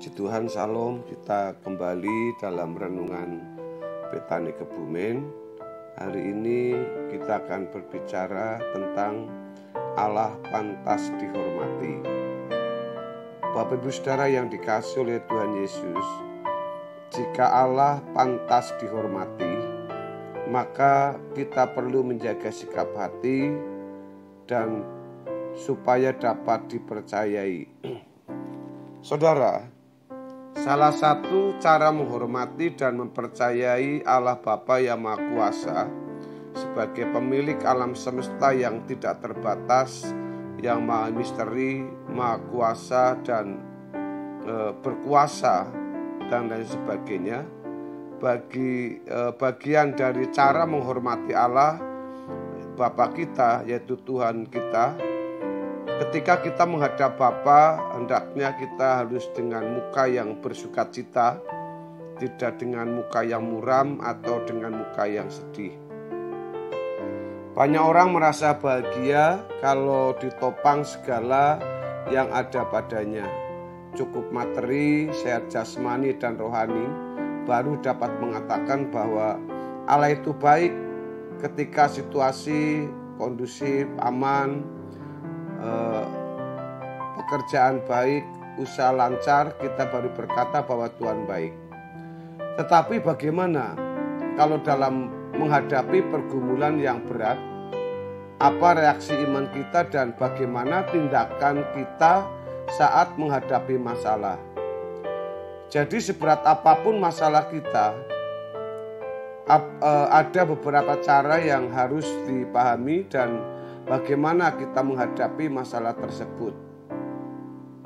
Puji Tuhan, Salam. Kita kembali dalam renungan Betani Kebumen. Hari ini kita akan berbicara tentang Allah pantas dihormati. Bapak Ibu Saudara yang dikasihi oleh Tuhan Yesus, jika Allah pantas dihormati, maka kita perlu menjaga sikap hati dan supaya dapat dipercayai. Saudara, salah satu cara menghormati dan mempercayai Allah Bapa yang Maha Kuasa sebagai pemilik alam semesta yang tidak terbatas, yang maha misteri, maha kuasa dan berkuasa dan lain sebagainya. Bagian dari cara menghormati Allah Bapa kita, yaitu Tuhan kita, ketika kita menghadap Bapa, hendaknya kita harus dengan muka yang bersukacita, tidak dengan muka yang muram atau dengan muka yang sedih. Banyak orang merasa bahagia kalau ditopang segala yang ada padanya. Cukup materi, sehat jasmani dan rohani, baru dapat mengatakan bahwa Allah itu baik ketika situasi kondusif, aman, pekerjaan baik, usaha lancar, kita baru berkata bahwa Tuhan baik. Tetapi bagaimana kalau dalam menghadapi pergumulan yang berat, apa reaksi iman kita dan bagaimana tindakan kita saat menghadapi masalah? Jadi seberat apapun masalah kita, ada beberapa cara yang harus dipahami dan bagaimana kita menghadapi masalah tersebut.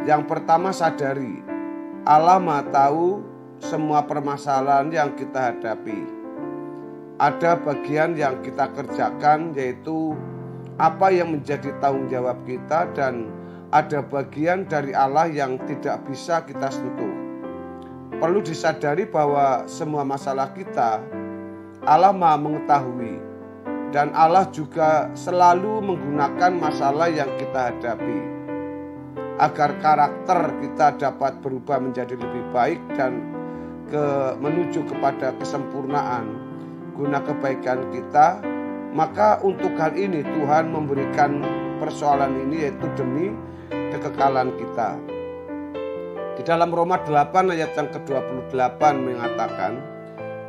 Yang pertama, sadari Allah Maha tahu semua permasalahan yang kita hadapi. Ada bagian yang kita kerjakan, yaitu apa yang menjadi tanggung jawab kita, dan ada bagian dari Allah yang tidak bisa kita sentuh. Perlu disadari bahwa semua masalah kita Allah Maha mengetahui, dan Allah juga selalu menggunakan masalah yang kita hadapi agar karakter kita dapat berubah menjadi lebih baik dan menuju kepada kesempurnaan guna kebaikan kita. Maka untuk hal ini Tuhan memberikan persoalan ini, yaitu demi kekekalan kita. Di dalam Roma 8 ayat yang ke-28 mengatakan,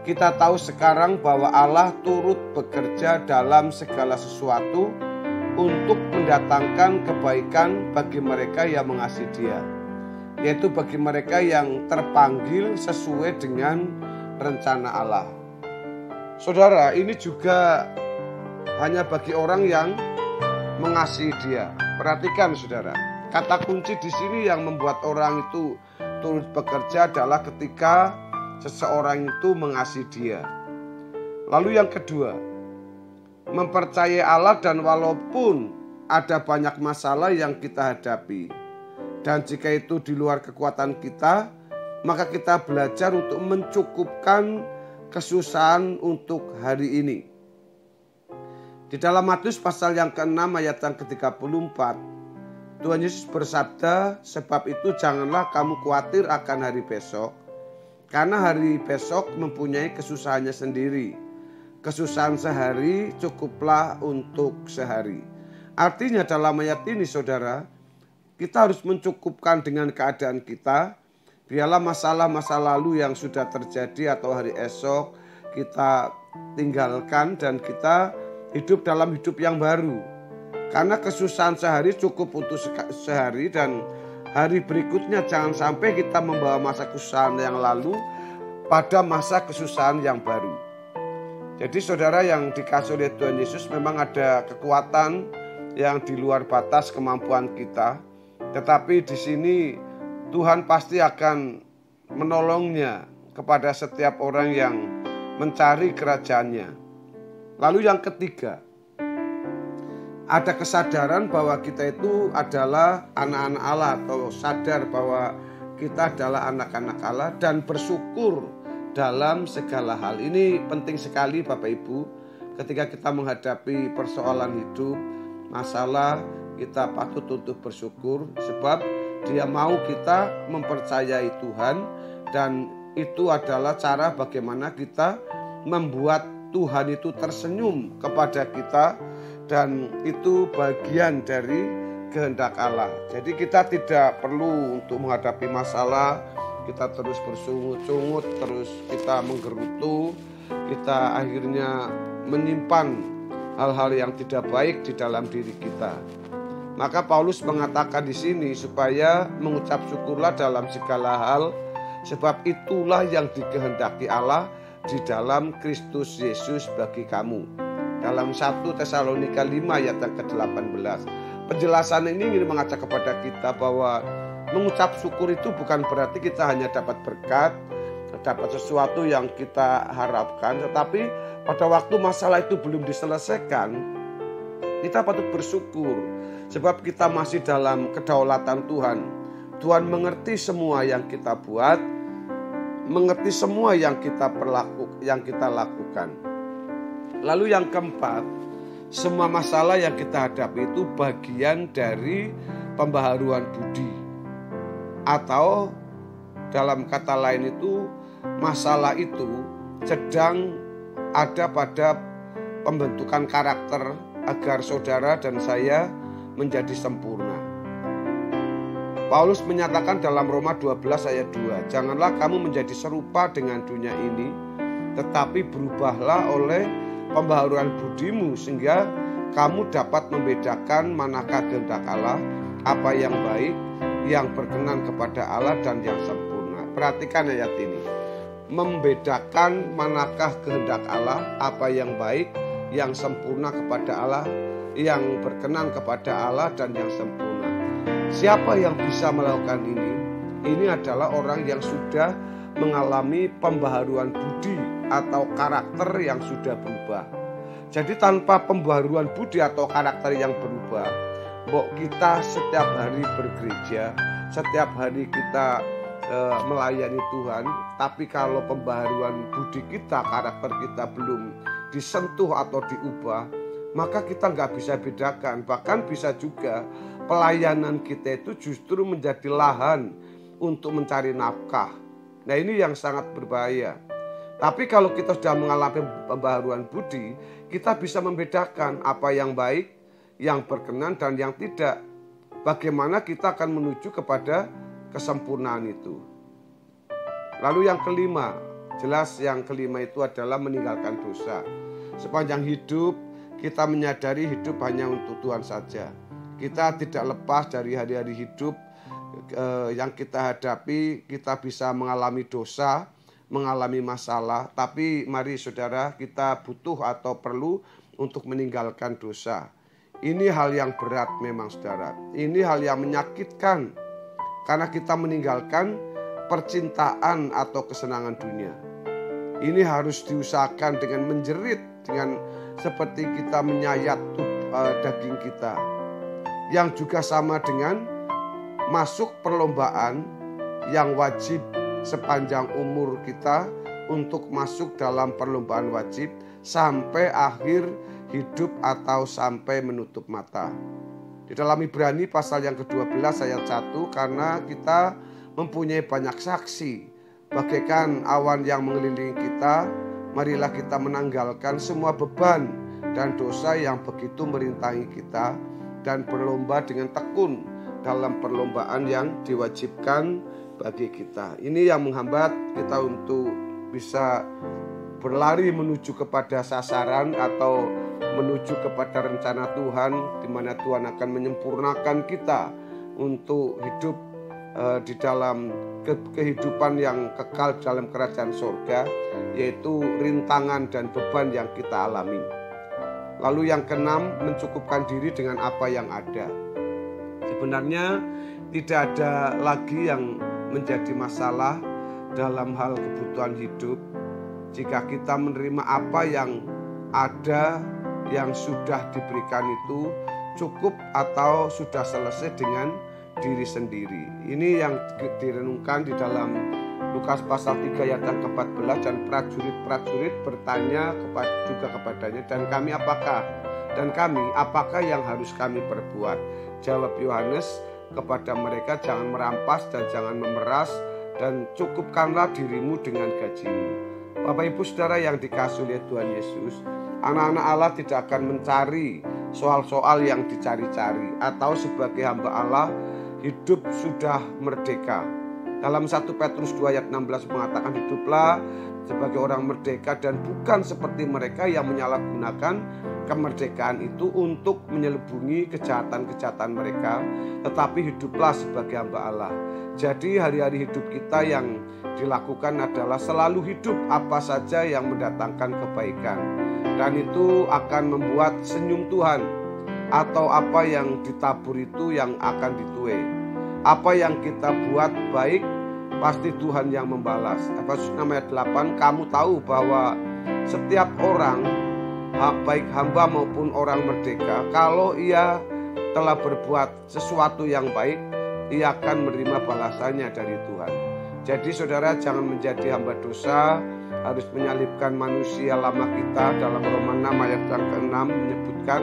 kita tahu sekarang bahwa Allah turut bekerja dalam segala sesuatu untuk mendatangkan kebaikan bagi mereka yang mengasihi Dia, yaitu bagi mereka yang terpanggil sesuai dengan rencana Allah. Saudara, ini juga hanya bagi orang yang mengasihi Dia. Perhatikan saudara, kata kunci di sini yang membuat orang itu turut bekerja adalah ketika seseorang itu mengasihi Dia. Lalu yang kedua, mempercayai Allah dan walaupun ada banyak masalah yang kita hadapi, dan jika itu di luar kekuatan kita, maka kita belajar untuk mencukupkan kesusahan untuk hari ini. Di dalam Matius pasal yang ke-6 ayat yang ke-34, Tuhan Yesus bersabda, sebab itu janganlah kamu khawatir akan hari besok, karena hari besok mempunyai kesusahannya sendiri. Kesusahan sehari cukuplah untuk sehari. Artinya dalam ayat ini saudara, kita harus mencukupkan dengan keadaan kita. Biarlah masalah-masa lalu yang sudah terjadi atau hari esok kita tinggalkan dan kita hidup dalam hidup yang baru. Karena kesusahan sehari cukup untuk sehari, dan hari berikutnya jangan sampai kita membawa masa kesusahan yang lalu pada masa kesusahan yang baru. Jadi saudara yang dikasihi oleh Tuhan Yesus, memang ada kekuatan yang di luar batas kemampuan kita. Tetapi di sini Tuhan pasti akan menolongnya kepada setiap orang yang mencari kerajaan-Nya. Lalu yang ketiga, ada kesadaran bahwa kita itu adalah anak-anak Allah, atau sadar bahwa kita adalah anak-anak Allah dan bersyukur dalam segala hal. Ini penting sekali Bapak Ibu, ketika kita menghadapi persoalan hidup, masalah, kita patut untuk bersyukur sebab Dia mau kita mempercayai Tuhan, dan itu adalah cara bagaimana kita membuat Tuhan itu tersenyum kepada kita, dan itu bagian dari kehendak Allah. Jadi kita tidak perlu untuk menghadapi masalah kita terus bersungut-sungut, terus kita menggerutu, kita akhirnya menyimpan hal-hal yang tidak baik di dalam diri kita. Maka Paulus mengatakan di sini supaya mengucap syukurlah dalam segala hal, sebab itulah yang dikehendaki Allah di dalam Kristus Yesus bagi kamu. Dalam 1 Tesalonika 5 ayat yang ke-18. Penjelasan ini ingin mengajak kepada kita bahwa mengucap syukur itu bukan berarti kita hanya dapat berkat, dapat sesuatu yang kita harapkan, tetapi pada waktu masalah itu belum diselesaikan, kita patut bersyukur. Sebab kita masih dalam kedaulatan Tuhan. Tuhan mengerti semua yang kita buat, mengerti semua yang kita lakukan. Lalu yang keempat, semua masalah yang kita hadapi itu bagian dari pembaharuan budi. Atau dalam kata lain itu, masalah itu sedang ada pada pembentukan karakter agar saudara dan saya menjadi sempurna. Paulus menyatakan dalam Roma 12 ayat 2, janganlah kamu menjadi serupa dengan dunia ini, tetapi berubahlah oleh pembaharuan budimu sehingga kamu dapat membedakan manakah kehendak Allah, apa yang baik, yang berkenan kepada Allah dan yang sempurna. Perhatikan ayat ini. Membedakan manakah kehendak Allah, apa yang baik, yang sempurna kepada Allah, yang berkenan kepada Allah dan yang sempurna. Siapa yang bisa melakukan ini? Ini adalah orang yang sudah mengalami pembaharuan budi atau karakter yang sudah berubah. Jadi tanpa pembaharuan budi atau karakter yang berubah, kita setiap hari bergereja, setiap hari kita melayani Tuhan, tapi kalau pembaharuan budi kita, karakter kita belum disentuh atau diubah, maka kita nggak bisa bedakan. Bahkan bisa juga pelayanan kita itu justru menjadi lahan untuk mencari nafkah. Nah, ini yang sangat berbahaya. Tapi kalau kita sudah mengalami pembaharuan budi, kita bisa membedakan apa yang baik, yang berkenan dan yang tidak. Bagaimana kita akan menuju kepada kesempurnaan itu. Lalu yang kelima, jelas yang kelima itu adalah meninggalkan dosa. Sepanjang hidup kita menyadari hidup hanya untuk Tuhan saja. Kita tidak lepas dari hari-hari hidup yang kita hadapi. Kita bisa mengalami dosa, mengalami masalah. Tapi mari saudara, kita butuh atau perlu untuk meninggalkan dosa. Ini hal yang berat memang saudara. Ini hal yang menyakitkan. Karena kita meninggalkan percintaan atau kesenangan dunia. Ini harus diusahakan dengan menjerit, dengan seperti kita menyayat daging kita. Yang juga sama dengan masuk perlombaan yang wajib sepanjang umur kita untuk masuk dalam perlombaan wajib sampai akhir hidup atau sampai menutup mata. Di dalam Ibrani pasal yang ke-12 ayat 1, karena kita mempunyai banyak saksi bagaikan awan yang mengelilingi kita, marilah kita menanggalkan semua beban dan dosa yang begitu merintangi kita dan berlomba dengan tekun dalam perlombaan yang diwajibkan bagi kita. Ini yang menghambat kita untuk bisa berlari menuju kepada sasaran atau menuju kepada rencana Tuhan, di mana Tuhan akan menyempurnakan kita untuk hidup di dalam kehidupan yang kekal dalam kerajaan surga, yaitu rintangan dan beban yang kita alami. Lalu yang keenam, mencukupkan diri dengan apa yang ada. Sebenarnya tidak ada lagi yang menjadi masalah dalam hal kebutuhan hidup jika kita menerima apa yang ada, yang sudah diberikan itu cukup atau sudah selesai dengan diri sendiri. Ini yang direnungkan di dalam Lukas pasal 3 ayat yang ke-14, dan prajurit-prajurit bertanya juga kepadanya, dan kami apakah yang harus kami perbuat? Jawab Yohanes, kepada mereka, jangan merampas dan jangan memeras, dan cukupkanlah dirimu dengan gajimu. Bapak Ibu Saudara yang dikasihi oleh Tuhan Yesus, anak-anak Allah tidak akan mencari soal-soal yang dicari-cari, atau sebagai hamba Allah hidup sudah merdeka. Dalam 1 Petrus 2 ayat 16 mengatakan, hiduplah sebagai orang merdeka dan bukan seperti mereka yang menyalahgunakan kemerdekaan itu untuk menyelubungi kejahatan-kejahatan mereka, tetapi hiduplah sebagai hamba Allah. Jadi hari-hari hidup kita yang dilakukan adalah selalu hidup apa saja yang mendatangkan kebaikan, dan itu akan membuat senyum Tuhan, atau apa yang ditabur itu yang akan dituai. Apa yang kita buat baik, pasti Tuhan yang membalas. Efesus 6 ayat 8, kamu tahu bahwa setiap orang, baik hamba maupun orang merdeka, kalau ia telah berbuat sesuatu yang baik, ia akan menerima balasannya dari Tuhan. Jadi saudara, jangan menjadi hamba dosa, harus menyalibkan manusia lama kita. Dalam Roma 6 ayat yang ke-6 menyebutkan,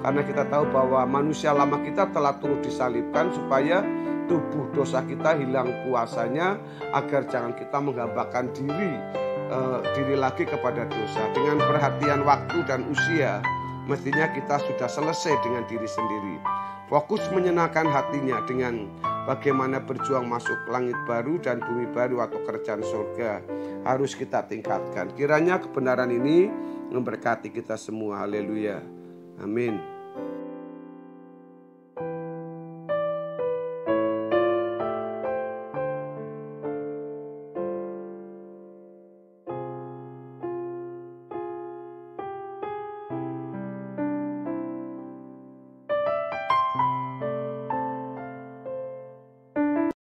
karena kita tahu bahwa manusia lama kita telah turut disalibkan supaya tubuh dosa kita hilang kuasanya, agar jangan kita menghambakan diri lagi kepada dosa. Dengan perhatian waktu dan usia, mestinya kita sudah selesai dengan diri sendiri. Fokus menyenangkan hatinya dengan bagaimana berjuang masuk langit baru dan bumi baru atau kerajaan surga harus kita tingkatkan. Kiranya kebenaran ini memberkati kita semua. Haleluya. Amin.